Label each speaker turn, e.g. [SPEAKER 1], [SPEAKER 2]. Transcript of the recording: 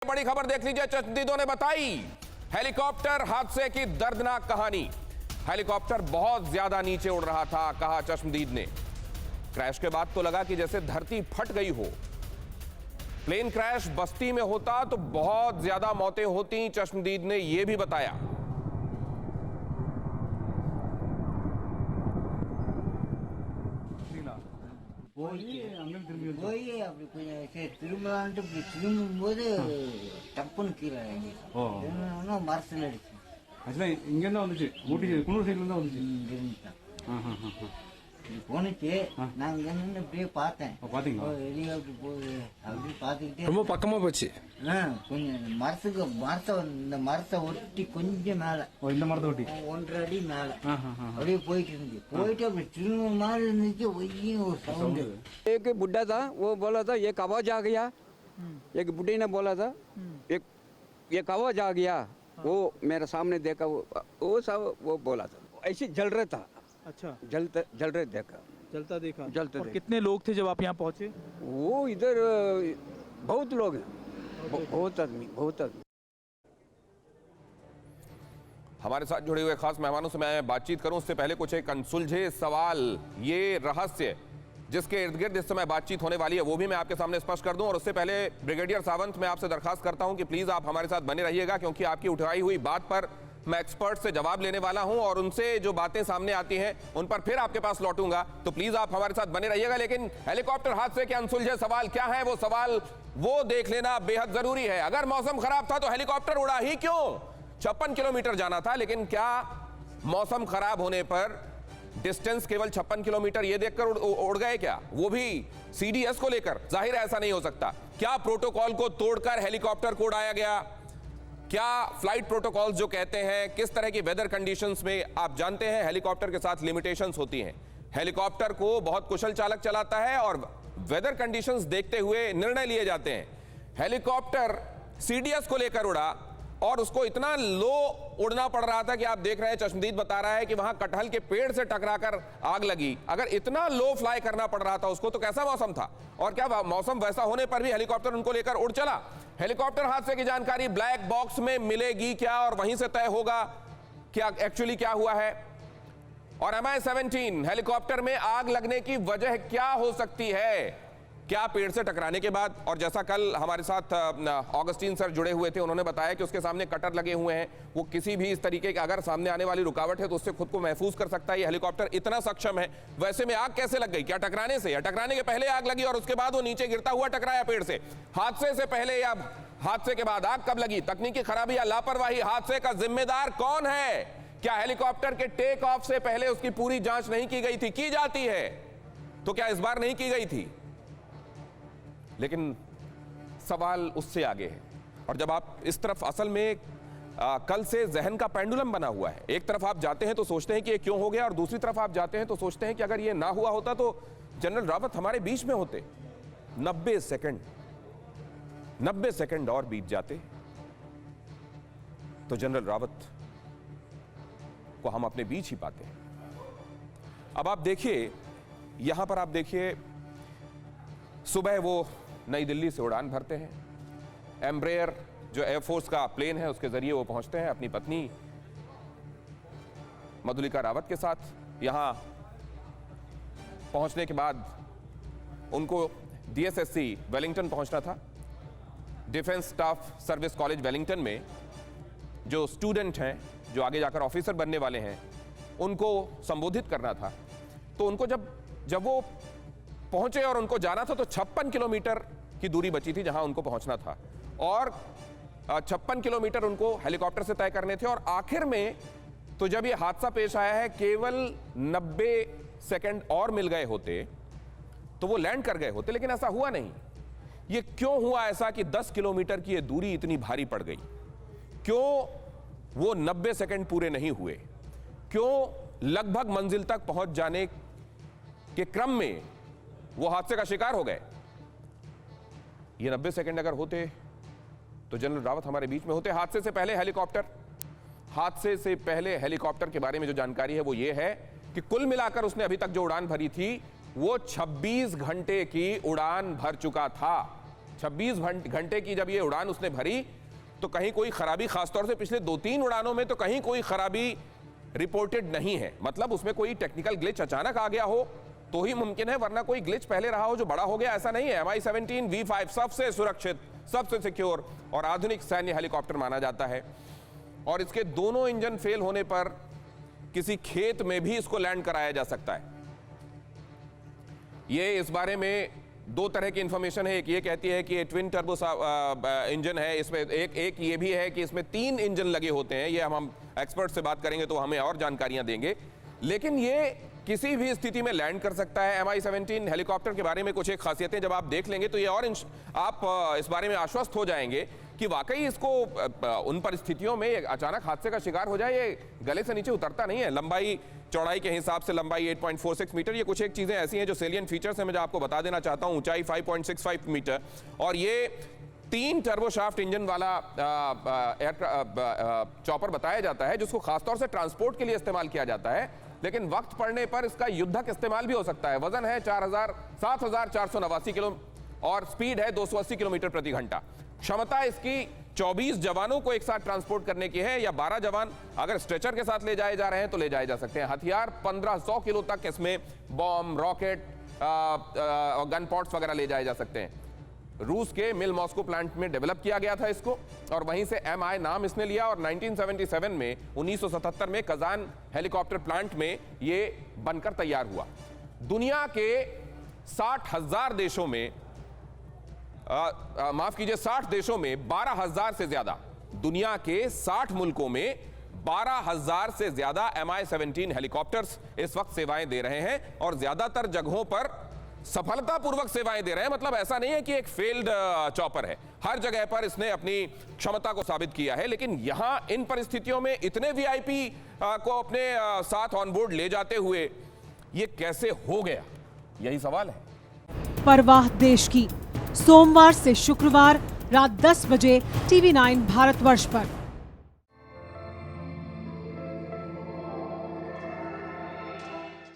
[SPEAKER 1] बड़ी खबर देख लीजिए, चश्मदीदों ने बताई हेलीकॉप्टर हादसे की दर्दनाक कहानी। हेलीकॉप्टर बहुत ज्यादा नीचे उड़ रहा था, कहा चश्मदीद ने। क्रैश के बाद तो लगा कि जैसे धरती फट गई हो। प्लेन क्रैश बस्ती में होता तो बहुत ज्यादा मौतें होती, चश्मदीद ने यह भी बताया।
[SPEAKER 2] போய் அப்படி கொஞ்சம் சரி திரும்பலான்ட்டு இப்படி திரும்பும்போது டப்புன்னு கீழே இன்னும் மரத்தில் அடிச்சு.
[SPEAKER 3] ஆக்சுவலாக இங்கேருந்து வந்துச்சு, ஊட்டி குன்னூர் சைட்லேருந்து வந்துச்சு.
[SPEAKER 2] இங்கிருந்து போனுச்சு. நான் இங்க நின்று இப்படியே பார்த்தேன்.
[SPEAKER 3] பார்த்தீங்களா?
[SPEAKER 2] ஹெலிகாப்டர் போகுது அப்படி பார்த்துக்கிட்டே
[SPEAKER 4] ரொம்ப பக்கமா போச்சு.
[SPEAKER 2] கொஞ்சம் இந்த மரத்தை ஒட்டி கொஞ்சம் மேல,
[SPEAKER 3] இந்த மரத்தை ஒட்டி
[SPEAKER 2] 1.5 அடி மேல அப்படியே போயிட்டு இருந்துச்சு. போயிட்டு அப்படி திரும்ப மாதிரி இருந்துச்சு. ஒய்யும் ஒரு சவுண்டு.
[SPEAKER 5] एक बुढ़ा था, वो बोला था एक आवाज आ गया। एक बुढ़े ने बोला था एक आवाज आ गया। वो मेरे सामने देखा, वो सब वो बोला था, ऐसे जल रहा था।
[SPEAKER 6] अच्छा,
[SPEAKER 5] जल रहे देखा,
[SPEAKER 6] जलता देखा।
[SPEAKER 5] जलते
[SPEAKER 6] और
[SPEAKER 5] देखा।
[SPEAKER 6] कितने लोग थे जब आप यहाँ पहुँचे?
[SPEAKER 5] वो इधर बहुत लोग हैं, बहुत आदमी।
[SPEAKER 1] हमारे साथ जुड़े हुए खास मेहमानों से मैं बातचीत करूं उससे पहले कुछ एक अनसुलझे सवाल, ये रहस्य जिसके इर्द गिर्द इस समय बातचीत होने वाली है वो भी मैं आपके सामने स्पष्ट कर दूं। और उससे पहले ब्रिगेडियर सावंत, मैं आपसे दरखास्त करता हूं कि प्लीज आप हमारे साथ बने रहिएगा, क्योंकि आपकी उठाई हुई बात पर मैं एक्सपर्ट से जवाब लेने वाला हूं और उनसे जो बातें सामने आती हैं उन पर फिर आपके पास लौटूंगा। तो प्लीज आप हमारे साथ बने रहिएगा। लेकिन हेलीकॉप्टर हादसे के अनसुलझे सवाल क्या है, वो सवाल वो देख लेना बेहद जरूरी है। अगर मौसम खराब था तो हेलीकॉप्टर उड़ा ही क्यों? 56 किलोमीटर जाना था, लेकिन क्या मौसम खराब होने पर डिस्टेंस केवल 56 किलोमीटर ये देखकर उड़ गए क्या? वो भी सीडीएस को लेकर? जाहिर है ऐसा नहीं हो सकता। क्या प्रोटोकॉल को तोड़कर हेलीकॉप्टर को उड़ाया गया? क्या फ्लाइट प्रोटोकॉल्स जो कहते हैं, किस तरह की वेदर कंडीशंस में, आप जानते हैं हेलीकॉप्टर के साथ लिमिटेशंस होती हैं। हेलीकॉप्टर को बहुत कुशल चालक चलाता है और वेदर कंडीशंस देखते हुए निर्णय लिए जाते हैं। हेलीकॉप्टर सीडीएस को लेकर उड़ा और उसको इतना लो उड़ना पड़ रहा था कि आप देख रहे हैं, चश्मदीद बता रहा है कि वहां कटहल के पेड़ से टकराकर आग लगी। अगर इतना लो फ्लाई करना पड़ रहा था उसको, तो कैसा मौसम था? और क्या मौसम वैसा होने पर भी हेलीकॉप्टर उनको लेकर उड़ चला? हेलीकॉप्टर हादसे की जानकारी ब्लैक बॉक्स में मिलेगी क्या और वहीं से तय होगा क्या एक्चुअली क्या हुआ है? और MI-17 हेलीकॉप्टर में आग लगने की वजह क्या हो सकती है? क्या पेड़ से टकराने के बाद? और जैसा कल हमारे साथ ऑगस्टीन सर जुड़े हुए थे, उन्होंने बताया कि उसके सामने कटर लगे हुए हैं, वो किसी भी इस तरीके के अगर सामने आने वाली रुकावट है तो उससे खुद को महफूज कर सकता है। ये हेलीकॉप्टर इतना सक्षम है। वैसे में आग कैसे लग गई? क्या टकराने से, या टकराने के पहले आग लगी और उसके बाद वो नीचे गिरता हुआ टकराया पेड़ से? हादसे से पहले या हादसे के बाद आग कब लगी? तकनीकी खराबी या लापरवाही? हादसे का जिम्मेदार कौन है? क्या हेलीकॉप्टर के टेक ऑफ से पहले उसकी पूरी जांच नहीं की गई थी? की जाती है तो क्या इस बार नहीं की गई थी? लेकिन सवाल उससे आगे है। और जब आप इस तरफ, असल में कल से जहन का पेंडुलम बना हुआ है। एक तरफ आप जाते हैं तो सोचते हैं कि ये क्यों हो गया, और दूसरी तरफ आप जाते हैं तो सोचते हैं कि अगर ये ना हुआ होता तो जनरल रावत हमारे बीच में होते। 90 सेकंड और बीत जाते तो जनरल रावत को हम अपने बीच ही पाते। अब आप देखिए, यहां पर आप देखिए, सुबह वो नई दिल्ली से उड़ान भरते हैं। एम्ब्रेयर जो एयरफोर्स का प्लेन है उसके जरिए वो पहुंचते हैं अपनी पत्नी मधुलिका रावत के साथ। यहां पहुंचने के बाद उनको DSSC वेलिंगटन पहुंचना था। Defence staff service college Wellington में जो स्टूडेंट हैं, जो आगे जाकर ऑफिसर बनने वाले हैं, उनको संबोधित करना था। तो उनको जब वो पहुंचे और उनको जाना था तो 56 किलोमीटर की दूरी बची थी जहां उनको पहुंचना था, और 56 किलोमीटर उनको हेलीकॉप्टर से तय करने थे। और आखिर में तो जब ये हादसा पेश आया है, केवल 90 सेकंड और मिल गए होते तो वो लैंड कर गए होते, लेकिन ऐसा हुआ नहीं। ये क्यों हुआ ऐसा कि 10 किलोमीटर की ये दूरी इतनी भारी पड़ गई? क्यों वो 90 सेकंड पूरे नहीं हुए? क्यों लगभग मंजिल तक पहुंच जाने के क्रम में वो हादसे का शिकार हो गए? ये 90 सेकंड अगर होते तो जनरल रावत हमारे बीच में होते। हादसे से पहले हेलीकॉप्टर के बारे में जो जानकारी है वो ये है कि कुल मिलाकर उसने अभी तक जो उड़ान भरी थी वो 26 घंटे की उड़ान भर चुका था। 26 घंटे की जब ये उड़ान उसने भरी तो कहीं कोई खराबी, खासतौर से पिछले 2-3 उड़ानों में तो कहीं कोई खराबी रिपोर्टेड नहीं है। मतलब उसमें कोई टेक्निकल ग्लिच अचानक आ गया हो तो ही मुमकिन है, वरना कोई ग्लिच पहले रहा हो जो बड़ा हो गया, ऐसा नहीं है। MI-17 V5 सबसे सुरक्षित, सबसे सिक्योर और आधुनिक सैन्य हेलीकॉप्टर माना जाता है और इसके दोनों इंजन फेल होने पर किसी खेत में भी इसको लैंड कराया जा सकता है। ये इस बारे में दो तरह की इंफॉर्मेशन है। एक ये कहती है कि ये ट्विन टर्बो इंजन है, इसमें एक ये भी है कि इसमें 3 इंजन लगे होते हैं। ये हम एक्सपर्ट से बात करेंगे तो हमें और जानकारियां देंगे, लेकिन ये किसी भी स्थिति में लैंड कर सकता है। MI-17 हेलीकॉप्टर के बारे में कुछ एक खासियतें जब आप देख लेंगे तो ये और आप इस बारे में आश्वस्त हो जाएंगे कि वाकई इसको उन परिस्थितियों में अचानक हादसे का शिकार हो जाए, ये गले से नीचे उतरता नहीं है। लंबाई चौड़ाई के हिसाब से लंबाई 8.46 मीटर, ये कुछ एक चीजें ऐसी हैं जो सेलियन फीचर्स हैं, मैं जो आपको बता देना चाहता हूं। ऊंचाई 5.65 मीटर और ये 3 टर्बोशाफ्ट इंजन वाला चॉपर बताया जाता है जिसको खासतौर से ट्रांसपोर्ट के लिए इस्तेमाल किया जाता है, लेकिन वक्त पड़ने पर इसका युद्धक इस्तेमाल भी हो सकता है। वजन है 7,489 किलो और स्पीड है 280 किलोमीटर प्रति घंटा। क्षमता इसकी 24 जवानों को एक साथ ट्रांसपोर्ट करने की है, या 12 जवान अगर स्ट्रेचर के साथ ले जाए जा रहे हैं तो ले जाए जा सकते हैं। हथियार 1500 किलो तक इसमें बॉम्ब, रॉकेट, गन पॉट्स वगैरह ले जाए जा सकते हैं। रूस के मिल मॉस्को प्लांट में डेवलप किया गया था इसको और वहीं से MI नाम इसने लिया और 1977 में 1977 में कजान हेलीकॉप्टर प्लांट में ये बनकर तैयार हुआ। दुनिया के 60,000 देशों में माफ कीजिए 60 देशों में 12,000 से ज्यादा, दुनिया के 60 मुल्कों में 12,000 से ज्यादा MI-17 हेलीकॉप्टर्स इस वक्त सेवाएं दे रहे हैं और ज्यादातर जगहों पर सफलतापूर्वक सेवाएं दे रहे हैं। मतलब ऐसा नहीं है कि एक फेल्ड चॉपर है, हर जगह पर इसने अपनी क्षमता को साबित किया है। लेकिन यहां इन परिस्थितियों में इतने VIP को अपने साथ ऑन बोर्ड ले जाते हुए ये कैसे हो गया, यही सवाल है।
[SPEAKER 4] परवाह देश की, सोमवार से शुक्रवार रात 10 बजे TV9 भारतवर्ष पर।